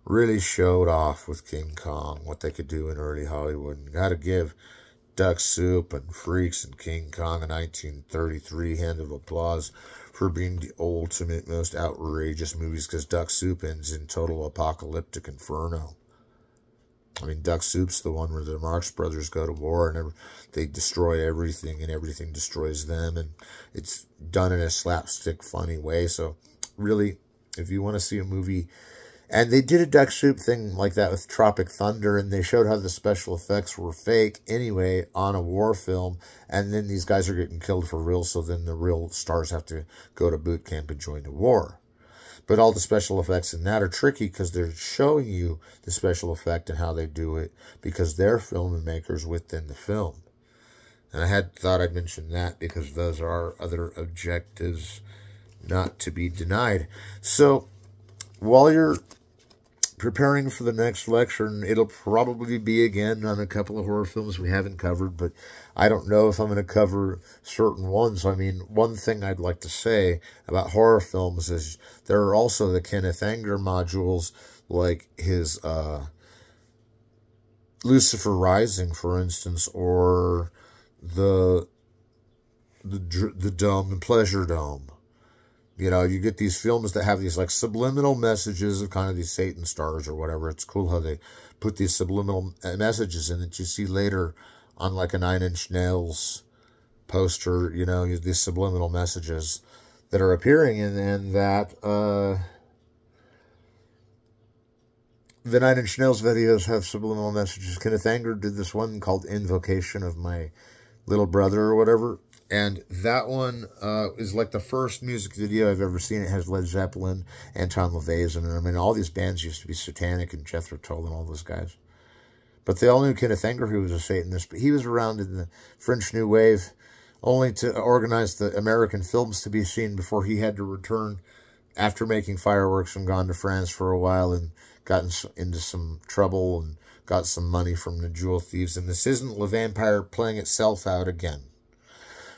really showed off with King Kong what they could do in early Hollywood. And got to give Duck Soup and Freaks and King Kong in 1933 hand of applause for being the ultimate, most outrageous movies, because Duck Soup ends in total apocalyptic inferno. I mean, Duck Soup's the one where the Marx Brothers go to war and they destroy everything and everything destroys them. And it's done in a slapstick, funny way. So really, if you want to see a movie, and they did a Duck Soup thing like that with Tropic Thunder, and they showed how the special effects were fake anyway on a war film. And then these guys are getting killed for real. So then the real stars have to go to boot camp and join the war. But all the special effects in that are tricky because they're showing you the special effect and how they do it because they're filmmakers within the film. And I thought I'd mention that because those are other objectives not to be denied. So while you're preparing for the next lecture, and it'll probably be again on a couple of horror films we haven't covered, but I don't know if I'm going to cover certain ones. I mean, one thing I'd like to say about horror films is there are also the Kenneth Anger modules, like his Lucifer Rising, for instance, or the Dome, the Pleasure Dome. You know, you get these films that have these like subliminal messages of kind of these Satan stars or whatever. It's cool how they put these subliminal messages in that you see later on like a Nine Inch Nails poster, you know, these subliminal messages that are appearing in that, the Nine Inch Nails videos have subliminal messages. Kenneth Anger did this one called Invocation of My Little Brother or whatever. And that one is like the first music video I've ever seen. It has Led Zeppelin, Anton LaVey's in it. I mean, all these bands used to be satanic, and Jethro Tull and all those guys. But they all knew Kenneth Anger, who was a Satanist. But he was around in the French New Wave only to organize the American films to be seen before he had to return after making Fireworks and gone to France for a while and gotten into some trouble and got some money from the jewel thieves. And this isn't Le Vampire playing itself out again.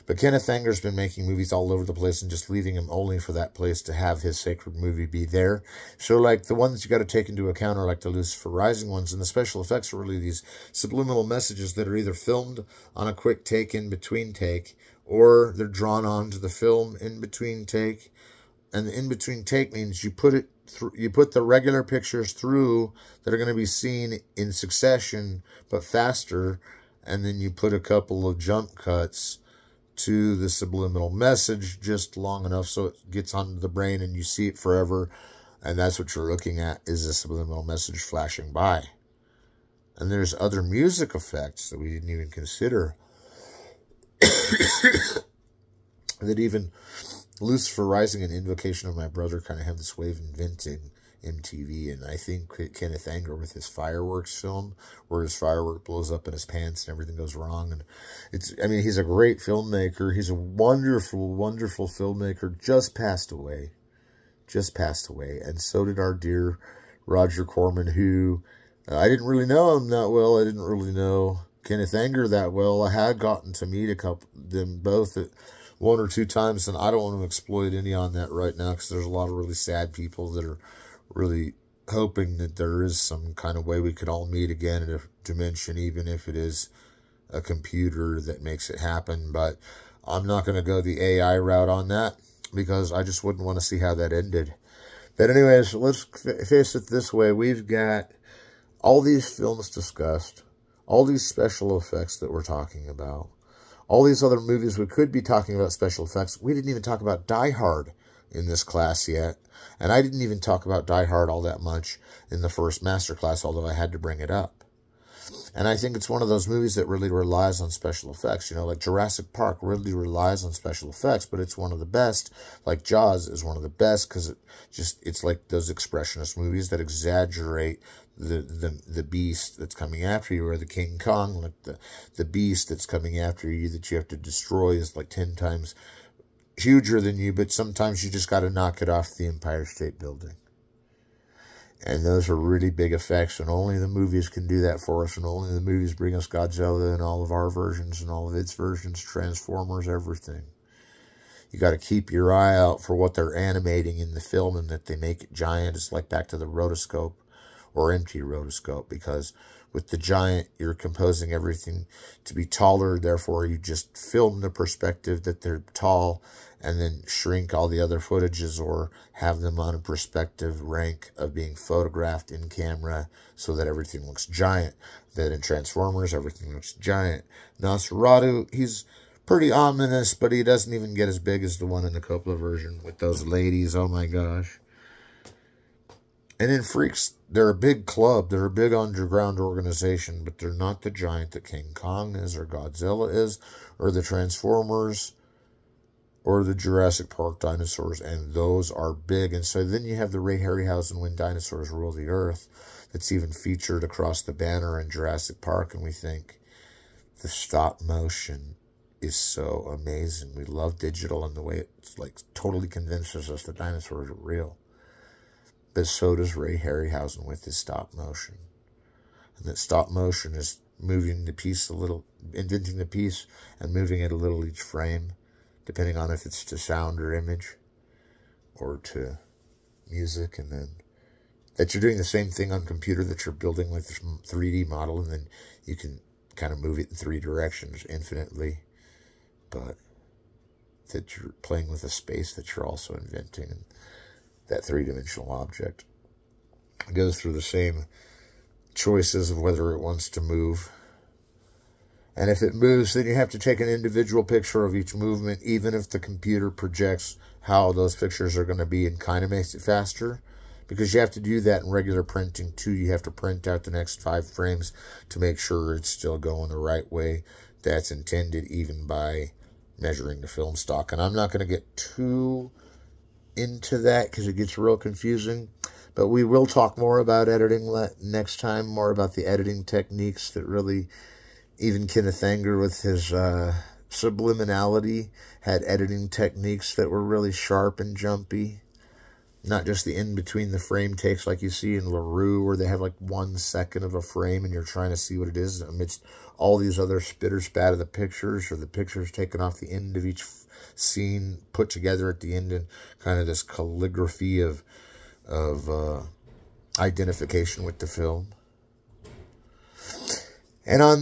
But Kenneth Anger's been making movies all over the place and just leaving him only for that place to have his sacred movie be there. So, like, the ones you got to take into account are like the Lucifer Rising ones, and the special effects are really these subliminal messages that are either filmed on a quick take in between take, or they're drawn onto the film in between take. And the in between take means you put it through, you put the regular pictures through that are going to be seen in succession but faster, and then you put a couple of jump cuts to the subliminal message just long enough so it gets onto the brain and you see it forever. And that's what you're looking at, is a subliminal message flashing by. And there's other music effects that we didn't even consider that even Lucifer Rising and Invocation of My Brother kind of have this way of MTV. And I think Kenneth Anger with his fireworks film, where his firework blows up in his pants and everything goes wrong. And I mean, he's a great filmmaker. He's a wonderful, wonderful filmmaker. Just passed away. And so did our dear Roger Corman, who I didn't really know him that well. I didn't really know Kenneth Anger that well. I had gotten to meet them both at one or two times, and I don't want to exploit any on that right now because there's a lot of really sad people that are really hoping that there is some kind of way we could all meet again in a dimension, even if it is a computer that makes it happen. But I'm not going to go the AI route on that because I just wouldn't want to see how that ended. But anyways, let's face it this way. We've got all these films discussed, all these special effects that we're talking about, all these other movies we could be talking about special effects. We didn't even talk about Die Hard in this class yet. And I didn't even talk about Die Hard all that much in the first Masterclass, although I had to bring it up. And I think it's one of those movies that really relies on special effects. You know, like Jurassic Park really relies on special effects, but it's one of the best. Like Jaws is one of the best because it's like those expressionist movies that exaggerate the beast that's coming after you, or the King Kong, like the beast that's coming after you that you have to destroy is like 10 times huger than you, but sometimes you just got to knock it off the Empire State Building. And those are really big effects, and only the movies can do that for us, and only the movies bring us Godzilla and all of our versions and all of its versions, Transformers, everything. You got to keep your eye out for what they're animating in the film and that they make it giant. It's like back to the rotoscope or empty rotoscope, because with the giant, you're composing everything to be taller. Therefore, you just film the perspective that they're tall and then shrink all the other footages or have them on a perspective rank of being photographed in camera so that everything looks giant. Then in Transformers, everything looks giant. Nosferatu, he's pretty ominous, but he doesn't even get as big as the one in the Coppola version with those ladies. Oh my gosh. And in Freaks, they're a big club. They're a big underground organization, but they're not the giant that King Kong is or Godzilla is or the Transformers or the Jurassic Park dinosaurs, and those are big. And so then you have the Ray Harryhausen When Dinosaurs Rule the Earth that's even featured across the banner in Jurassic Park, and we think the stop motion is so amazing. We love digital and the way it's like totally convinces us the dinosaurs are real. But so does Ray Harryhausen with his stop motion. And that stop motion is moving the piece a little, indenting the piece and moving it a little each frame, depending on if it's to sound or image or to music. And then that you're doing the same thing on computer that you're building with this 3D model, and then you can kind of move it in 3 directions infinitely. But that you're playing with a space that you're also inventing, and that 3-dimensional object. It goes through the same choices of whether it wants to move. And if it moves, then you have to take an individual picture of each movement, even if the computer projects how those pictures are going to be and kind of makes it faster. Because you have to do that in regular printing too. You have to print out the next 5 frames to make sure it's still going the right way that's intended, even by measuring the film stock. And I'm not going to get too into that because it gets real confusing, but we will talk more about editing next time, more about the editing techniques that really, even Kenneth Anger with his subliminality had editing techniques that were really sharp and jumpy. Not just the in between the frame takes like you see in LaRue, where they have like 1 second of a frame and you're trying to see what it is amidst all these other spitter spat of the pictures, or the pictures taken off the end of each scene put together at the end in kind of this calligraphy of identification with the film. And on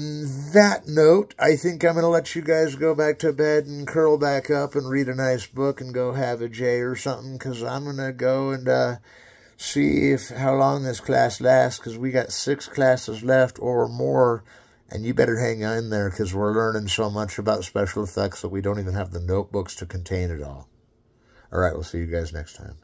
that note, I think I'm going to let you guys go back to bed and curl back up and read a nice book and go have a J or something, because I'm going to go and see how long this class lasts, because we got 6 classes left or more. And you better hang in there, because we're learning so much about special effects that we don't even have the notebooks to contain it all. All right, we'll see you guys next time.